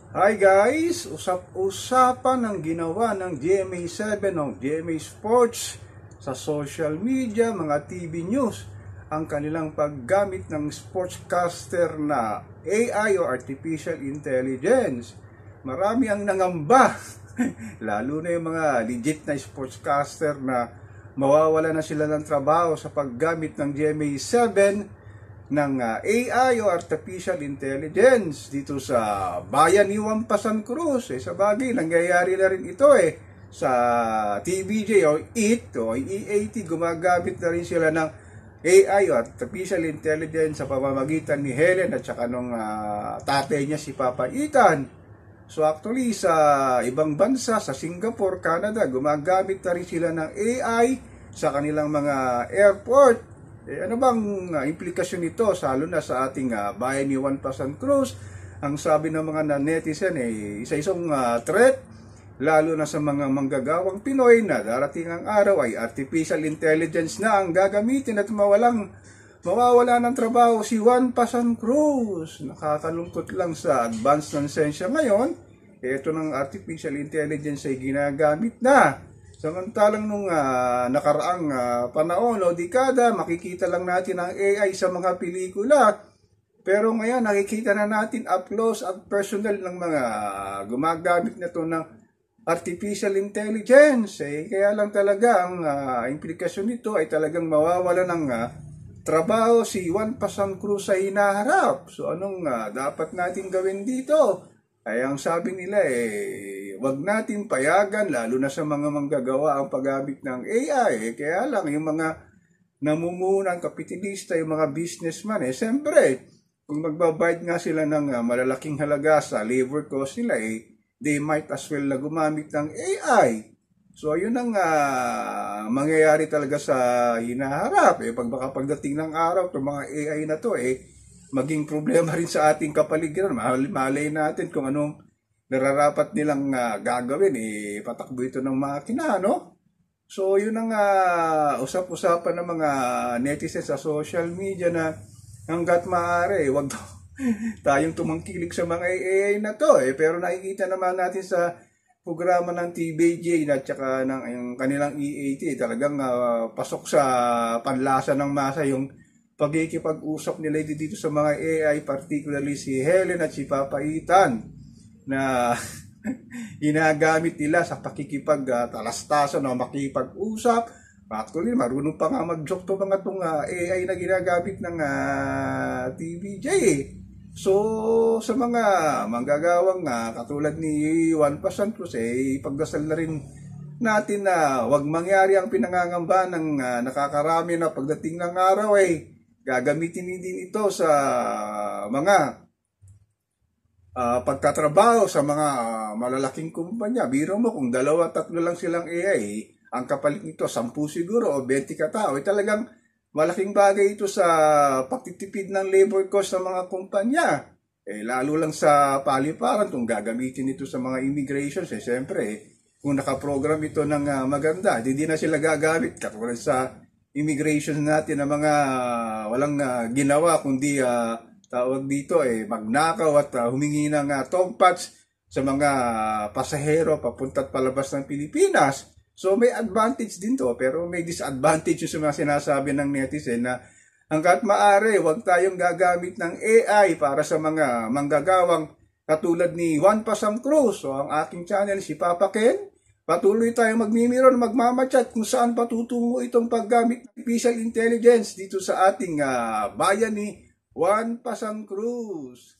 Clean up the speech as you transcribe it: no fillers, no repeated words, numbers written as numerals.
Hi guys! Usap-usapan ang ginawa ng GMA7 o GMA Sports sa social media, mga TV news, ang kanilang paggamit ng sportscaster na AI o Artificial Intelligence. Marami ang nangamba, lalo na yung mga legit na sportscaster na mawawala na sila ng trabaho sa paggamit ng GMA7 ng AI o Artificial Intelligence dito sa bayan ni Wampasan Cruz. Sa bagay, nangyayari na rin ito sa TVJ o EAT o EAT, gumagamit na rin sila ng AI o Artificial Intelligence sa pamamagitan ni Helen at saka nung tatay niya si Papa Ethan. So actually sa ibang bansa, sa Singapore, Canada, gumagamit na rin sila ng AI sa kanilang mga airport. Ano bang implikasyon nito lalo na sa ating bayan ni Wampasan Cruz? Ang sabi ng mga netizen isa-isang threat lalo na sa mga manggagawang Pinoy na darating ang araw ay artificial intelligence na ang gagamitin at mawawala ng trabaho si Wampasan Cruz. Nakakalungkot lang sa advance ng sensya ngayon. Ito ng artificial intelligence ay ginagamit na. Samantalang nung nakaraang panahon o dekada, makikita lang natin ang AI sa mga pelikula. Pero ngayon, nakikita na natin up close at personal ng mga gumagamit na ito ng artificial intelligence. Kaya lang talaga ang implikasyon nito ay talagang mawawala ng trabaho si Wampasan Cruz sa hinaharap. So anong dapat natin gawin dito? Ay ang sabi nila wag natin payagan lalo na sa mga manggagawa ang paggamit ng AI. Kaya lang yung mga namumuhunan kapitalista, yung mga businessman, siyempre, kung magbabayad nga sila ng malalaking halaga sa labor cost nila, they might as well na gumamit ng AI. So, yun ang mangyayari talaga sa hinaharap. Pagdating ng araw, itong mga AI na to, maging problema rin sa ating kapaligiran. Malay natin kung anong nararapat nilang gagawin, patakbo ito ng makina, no? So, yun ang usap-usapan ng mga netizens sa social media na hanggat maaari, wag tayong tumangkilik sa mga AI na to. Pero nakikita naman natin sa programa ng TVJ at saka ng yung kanilang EAT, talagang pasok sa panlasa ng masa yung pagkikipag-usap nila dito sa mga AI, particularly si Helen at si Papa Ethan, na ginagamit nila sa pakikipag-talastasan o makipag-usap. Actually, marunong pa nga mag-joke to mga itong AI na ginagamit ng TVJ. So, sa mga manggagawang katulad ni Wampasan Cruz, ipagdasal na rin natin na wag mangyari ang pinangangamba ng nakakarami na pagdating ng araw gagamitin din ito sa mga pagtatrabaho sa mga malalaking kumpanya. Biro mo kung 2-3 lang silang AI, ang kapalit nito 10 siguro o 20 katao, talagang malaking bagay ito sa pagtitipid ng labor cost ng mga kumpanya. Lalo lang sa paliparan kung gagamitin ito sa mga immigration, siyempre kung nakaprogram ito ng maganda, hindi na sila gagamit katulad sa immigration natin na mga walang ginawa kundi tawag dito magnakaw at humingi ng tongpats sa mga pasahero papunta at palabas ng Pilipinas. So may advantage din to, pero may disadvantage yung sa mga sinasabi ng netizen na hanggat maaari, huwag tayong gagamit ng AI para sa mga manggagawang katulad ni Wampasan Cruz. So ang aking channel si Papa Ken, patuloy tayong magmimiro na magmamachat kung saan patutungo itong paggamit ng artificial intelligence dito sa ating bayan ni Wampasan Cruz.